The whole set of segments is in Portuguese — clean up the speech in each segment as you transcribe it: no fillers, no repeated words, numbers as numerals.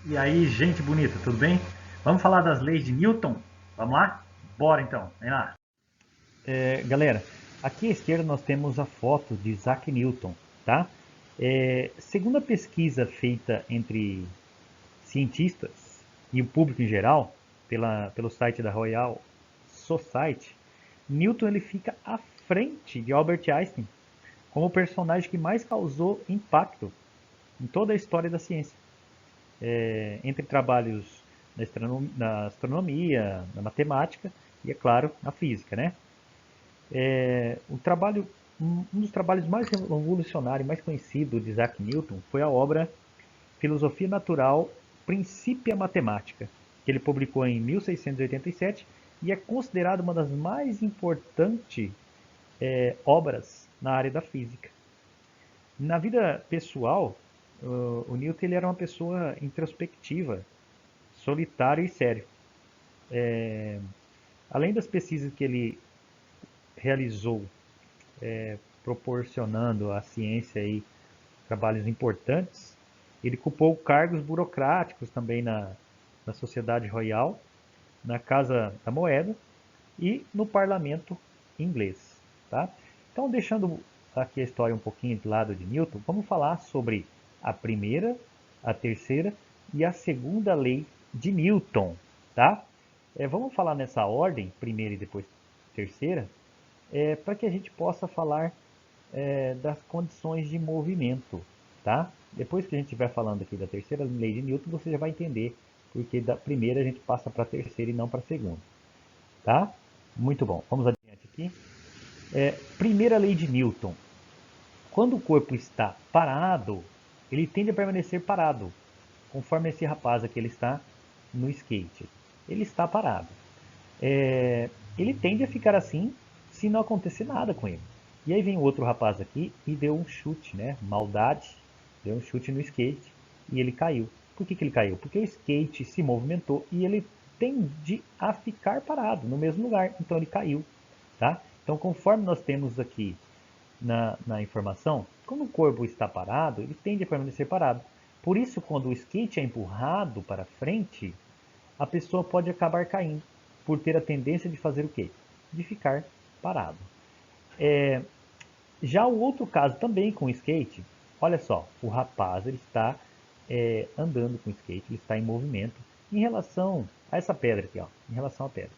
E aí, gente bonita, tudo bem? Vamos falar das leis de Newton? Vamos lá? Bora então, vem lá. Galera, aqui à esquerda nós temos a foto de Isaac Newton, tá? Segundo a pesquisa feita entre cientistas e o público em geral, pelo site da Royal Society, Newton ele fica à frente de Albert Einstein como o personagem que mais causou impacto em toda a história da ciência. Entre trabalhos na astronomia, na matemática e, é claro, na física, né? Um dos trabalhos mais revolucionários, mais conhecido de Isaac Newton foi a obra Filosofia Natural, Principia Mathematica, que ele publicou em 1687 e é considerado uma das mais importantes obras na área da física. Na vida pessoal, o Newton ele era uma pessoa introspectiva, solitário e sério. Além das pesquisas que ele realizou, proporcionando à ciência aí trabalhos importantes, ele ocupou cargos burocráticos também na Sociedade Royal, na Casa da Moeda e no Parlamento inglês. Tá? Então, deixando aqui a história um pouquinho de lado de Newton, vamos falar sobre a primeira, a terceira e a segunda lei de Newton. Tá? Vamos falar nessa ordem, primeira e depois terceira, para que a gente possa falar das condições de movimento, tá? Depois que a gente estiver falando aqui da terceira lei de Newton, você já vai entender porque da primeira a gente passa para a terceira e não para a segunda, tá? Muito bom. Vamos adiante aqui. Primeira lei de Newton. Quando o corpo está parado, ele tende a permanecer parado, conforme esse rapaz aqui ele está no skate. Ele está parado. Ele tende a ficar assim se não acontecer nada com ele. E aí vem o outro rapaz aqui e deu um chute, né? Maldade, deu um chute no skate e ele caiu. Por que ele caiu? Porque o skate se movimentou e ele tende a ficar parado no mesmo lugar. Então ele caiu, tá? Então conforme nós temos aqui na informação, quando o corpo está parado, ele tende a permanecer parado. Por isso, quando o skate é empurrado para frente, a pessoa pode acabar caindo, por ter a tendência de fazer o quê? De ficar parado. Já o outro caso também com o skate, olha só, o rapaz ele está andando com o skate, ele está em movimento em relação a essa pedra aqui, ó, em relação à pedra,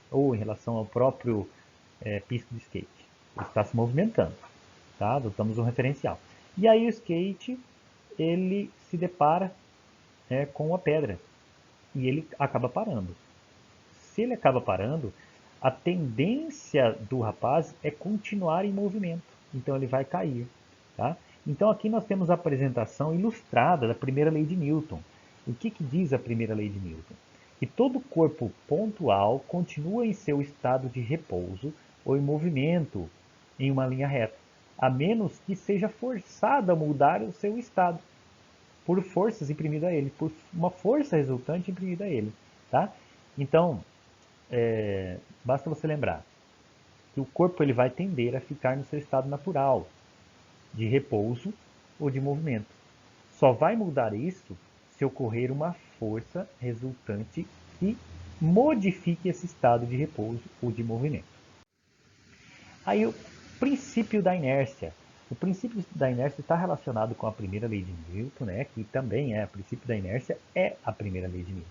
ou em relação ao próprio pista de skate. Ele está se movimentando, tá? Adotamos um referencial. E aí o skate ele se depara com a pedra e ele acaba parando. Se ele acaba parando, a tendência do rapaz é continuar em movimento. Então ele vai cair. Tá? Então aqui nós temos a apresentação ilustrada da primeira lei de Newton. O que diz a primeira lei de Newton? Que todo corpo pontual continua em seu estado de repouso ou em movimento em uma linha reta, a menos que seja forçado a mudar o seu estado por forças imprimidas a ele, por uma força resultante imprimida a ele. Tá? Então, basta você lembrar que o corpo ele vai tender a ficar no seu estado natural, de repouso ou de movimento. Só vai mudar isso se ocorrer uma força resultante que modifique esse estado de repouso ou de movimento. Aí o princípio da inércia. O princípio da inércia está relacionado com a primeira lei de Newton, né? Que também o princípio da inércia é a primeira lei de Newton.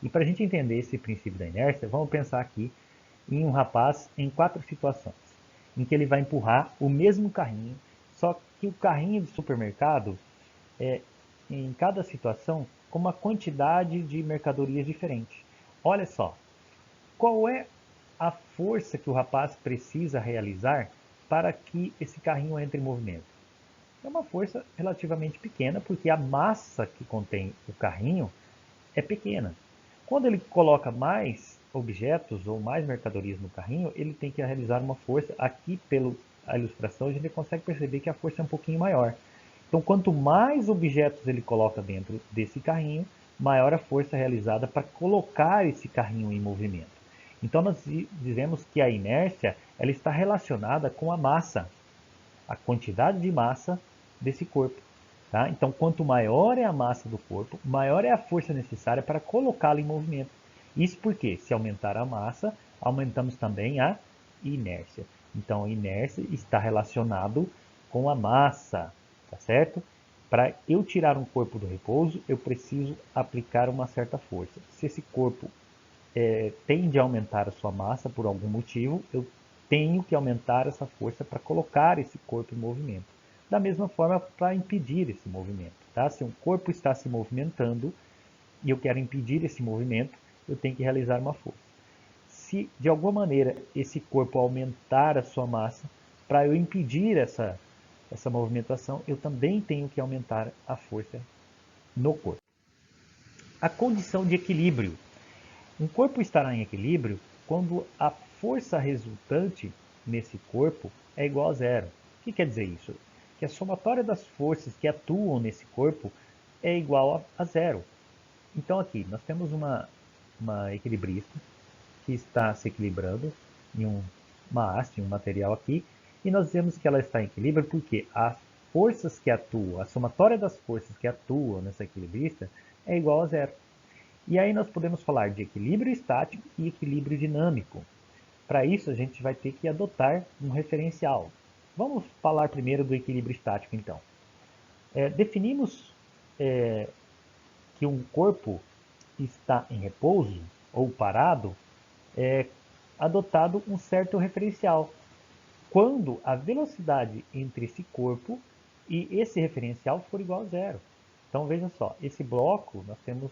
E para a gente entender esse princípio da inércia, vamos pensar aqui em um rapaz em 4 situações, em que ele vai empurrar o mesmo carrinho, só que o carrinho de supermercado é em cada situação com uma quantidade de mercadorias diferente. Olha só, qual é a força que o rapaz precisa realizar para que esse carrinho entre em movimento? É uma força relativamente pequena, porque a massa que contém o carrinho é pequena. Quando ele coloca mais objetos ou mais mercadorias no carrinho, ele tem que realizar uma força. Aqui, pela ilustração, a gente consegue perceber que a força é um pouquinho maior. Então, quanto mais objetos ele coloca dentro desse carrinho, maior a força realizada para colocar esse carrinho em movimento. Então, nós dizemos que a inércia ela está relacionada com a massa, a quantidade de massa desse corpo. Tá? Então, quanto maior é a massa do corpo, maior é a força necessária para colocá-lo em movimento. Isso porque, se aumentar a massa, aumentamos também a inércia. Então, a inércia está relacionado com a massa, tá certo? Para eu tirar um corpo do repouso, eu preciso aplicar uma certa força. Se esse corpo tende a aumentar a sua massa por algum motivo, eu tenho que aumentar essa força para colocar esse corpo em movimento. Da mesma forma, para impedir esse movimento. Tá? Se um corpo está se movimentando e eu quero impedir esse movimento, eu tenho que realizar uma força. Se de alguma maneira esse corpo aumentar a sua massa, para eu impedir essa movimentação, eu também tenho que aumentar a força no corpo. A condição de equilíbrio. Um corpo estará em equilíbrio quando a força resultante nesse corpo é igual a zero. O que quer dizer isso? Que a somatória das forças que atuam nesse corpo é igual a zero. Então aqui nós temos uma equilibrista que está se equilibrando em uma haste, um material aqui, e nós dizemos que ela está em equilíbrio porque as forças que atuam, a somatória das forças que atuam nessa equilibrista é igual a zero. E aí nós podemos falar de equilíbrio estático e equilíbrio dinâmico. Para isso a gente vai ter que adotar um referencial. Vamos falar primeiro do equilíbrio estático então. Definimos que um corpo está em repouso ou parado, adotado um certo referencial. Quando a velocidade entre esse corpo e esse referencial for igual a zero. Então veja só, esse bloco nós temos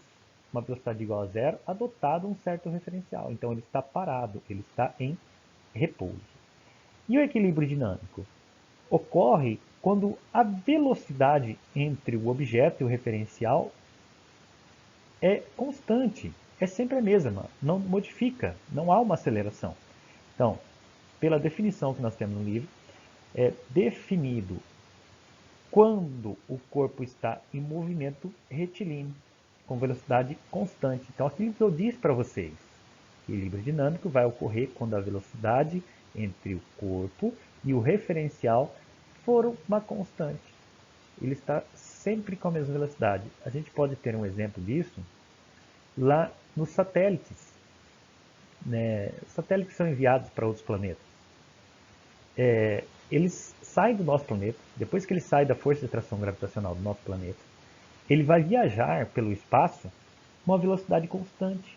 uma velocidade igual a zero, adotado um certo referencial. Então ele está parado, ele está em repouso. E o equilíbrio dinâmico? Ocorre quando a velocidade entre o objeto e o referencial é constante, é sempre a mesma, não modifica, não há uma aceleração. Então, pela definição que nós temos no livro, é definido quando o corpo está em movimento retilíneo, com velocidade constante. Então, aquilo que eu disse para vocês, equilíbrio dinâmico vai ocorrer quando a velocidade entre o corpo e o referencial for uma constante. Ele está sempre com a mesma velocidade. A gente pode ter um exemplo disso lá nos satélites. Né? Os satélites são enviados para outros planetas. Eles saem do nosso planeta, depois que ele sai da força de atração gravitacional do nosso planeta, ele vai viajar pelo espaço com uma velocidade constante.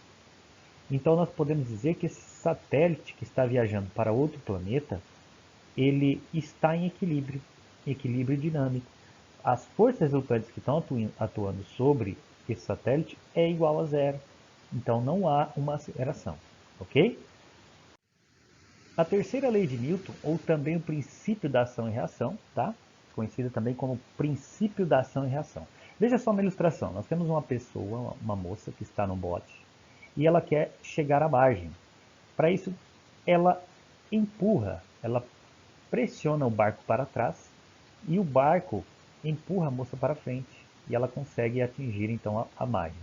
Então nós podemos dizer que esse satélite que está viajando para outro planeta, ele está em equilíbrio dinâmico. As forças resultantes que estão atuando sobre esse satélite é igual a zero. Então não há uma aceleração, ok? A terceira lei de Newton, ou também o princípio da ação e reação, tá? Conhecida também como princípio da ação e reação. Veja só uma ilustração. Nós temos uma pessoa, uma moça que está no bote e ela quer chegar à margem. Para isso, ela empurra, ela pressiona o barco para trás e o barco empurra a moça para frente e ela consegue atingir então a margem.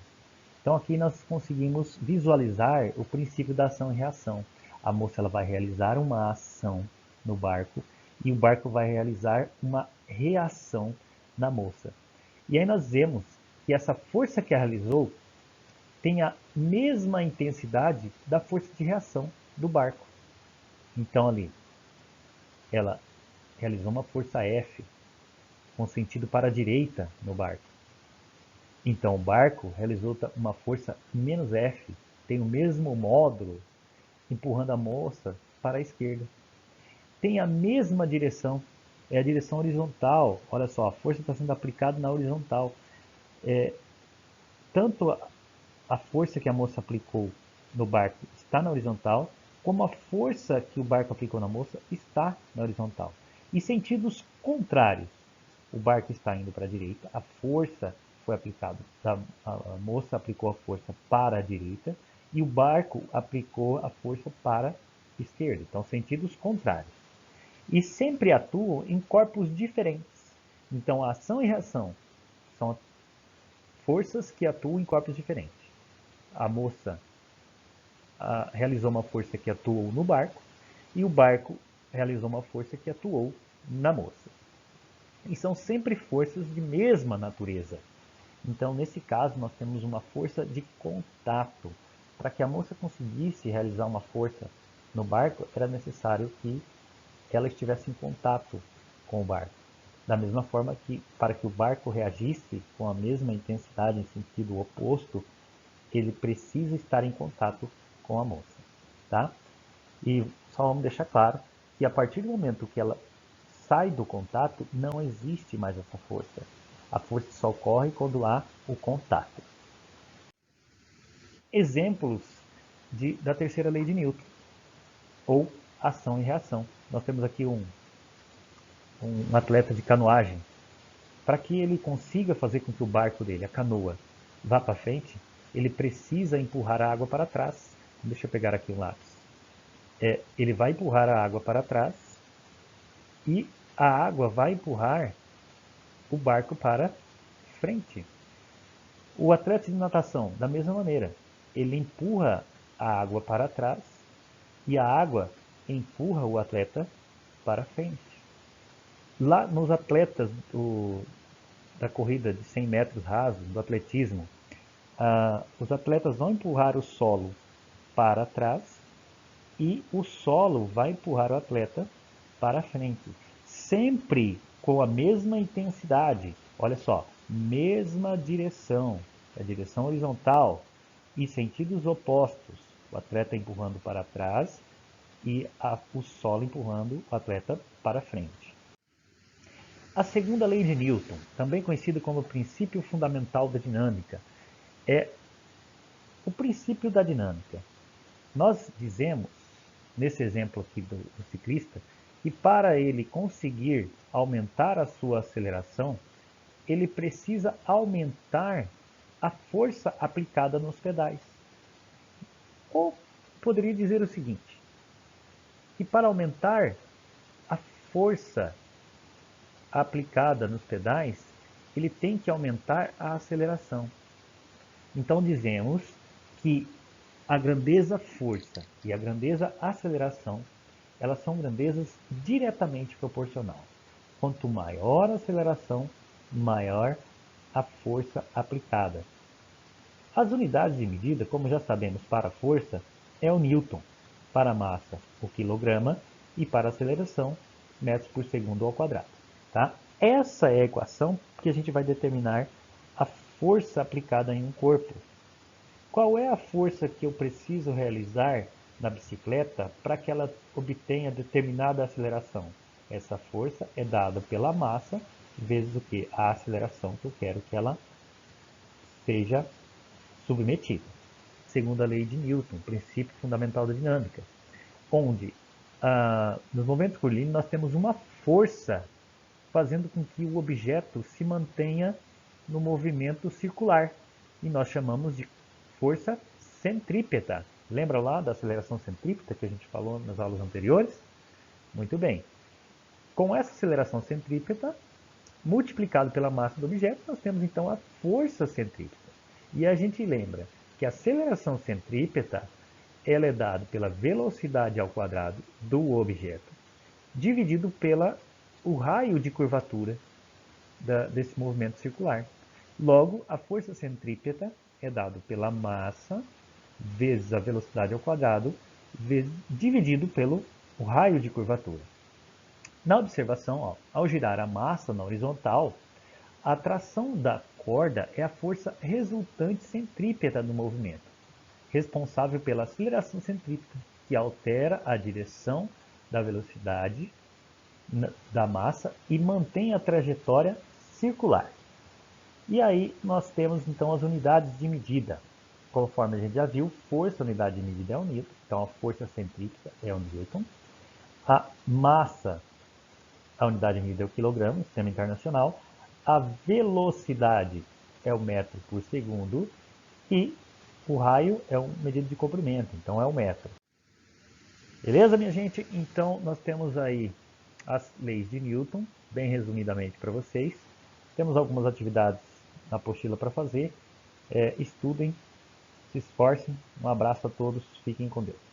Então aqui nós conseguimos visualizar o princípio da ação e reação. A moça ela vai realizar uma ação no barco e o barco vai realizar uma reação na moça. E aí nós vemos que essa força que ela realizou tem a mesma intensidade da força de reação do barco. Então ali, ela realizou uma força F com sentido para a direita no barco. Então o barco realizou uma força menos F, tem o mesmo módulo, empurrando a moça para a esquerda. Tem a mesma direção, é a direção horizontal. Olha só, a força está sendo aplicada na horizontal. Tanto a força que a moça aplicou no barco está na horizontal, como a força que o barco aplicou na moça está na horizontal. E sentidos contrários. O barco está indo para a direita, a força foi aplicada, a moça aplicou a força para a direita e o barco aplicou a força para a esquerda. Então, sentidos contrários. E sempre atuam em corpos diferentes. Então, a ação e reação são forças que atuam em corpos diferentes. A moça realizou uma força que atuou no barco e o barco realizou uma força que atuou na moça. e são sempre forças de mesma natureza. Então, nesse caso, nós temos uma força de contato. Para que a moça conseguisse realizar uma força no barco, era necessário que ela estivesse em contato com o barco. Da mesma forma que, para que o barco reagisse com a mesma intensidade em sentido oposto, ele precisa estar em contato com a moça. Tá? E só vamos deixar claro que a partir do momento que ela sai do contato, não existe mais essa força. A força só ocorre quando há o contato. Exemplos da terceira lei de Newton, ou ação e reação. Nós temos aqui um atleta de canoagem. Para que ele consiga fazer com que o barco dele, a canoa, vá para frente, ele precisa empurrar a água para trás. Deixa eu pegar aqui um lápis. Ele vai empurrar a água para trás e a água vai empurrar o barco para frente. O atleta de natação, da mesma maneira, ele empurra a água para trás e a água empurra o atleta para frente. Lá nos atletas da corrida de 100 metros rasos, do atletismo, os atletas vão empurrar o solo para trás e o solo vai empurrar o atleta para frente. Sempre com a mesma intensidade. Olha só, mesma direção, a direção horizontal e sentidos opostos. O atleta empurrando para trás e o solo empurrando o atleta para frente. A segunda lei de Newton, também conhecida como o princípio fundamental da dinâmica, é o princípio da dinâmica. Nós dizemos, nesse exemplo aqui do ciclista, que para ele conseguir aumentar a sua aceleração, ele precisa aumentar a força aplicada nos pedais. Ou poderia dizer o seguinte, que para aumentar a força aplicada nos pedais, ele tem que aumentar a aceleração. Então dizemos que a grandeza força e a grandeza aceleração, elas são grandezas diretamente proporcionais. Quanto maior a aceleração, maior a força aplicada. As unidades de medida, como já sabemos, para a força é o Newton, para a massa o quilograma e para a aceleração metros por segundo ao quadrado. Tá? Essa é a equação que a gente vai determinar a força aplicada em um corpo. Qual é a força que eu preciso realizar na bicicleta para que ela obtenha determinada aceleração? Essa força é dada pela massa vezes o que? A aceleração que eu quero que ela seja submetida. Segundo a lei de Newton, princípio fundamental da dinâmica, onde nos momentos curvilíneos nós temos uma força fazendo com que o objeto se mantenha no movimento circular. E nós chamamos de força centrípeta. Lembra lá da aceleração centrípeta que a gente falou nas aulas anteriores? Muito bem. Com essa aceleração centrípeta, multiplicado pela massa do objeto, nós temos então a força centrípeta. E a gente lembra que a aceleração centrípeta ela é dada pela velocidade ao quadrado do objeto, dividido o raio de curvatura desse movimento circular. Logo, a força centrípeta é dada pela massa vezes a velocidade ao quadrado, dividido pelo raio de curvatura. Na observação, ao girar a massa na horizontal, a tração da corda é a força resultante centrípeta do movimento, responsável pela aceleração centrípeta, que altera a direção da velocidade da massa e mantém a trajetória circular. E aí nós temos então as unidades de medida. Conforme a gente já viu, força, a unidade de medida é o Newton, então a força centrípeta é o Newton. A massa, a unidade de medida é o quilograma, no sistema internacional. A velocidade é o metro por segundo e o raio é uma medida de comprimento, então é o metro. Beleza, minha gente? Então nós temos aí as leis de Newton, bem resumidamente para vocês. Temos algumas atividades na apostila para fazer. Estudem, se esforcem. Um abraço a todos, fiquem com Deus.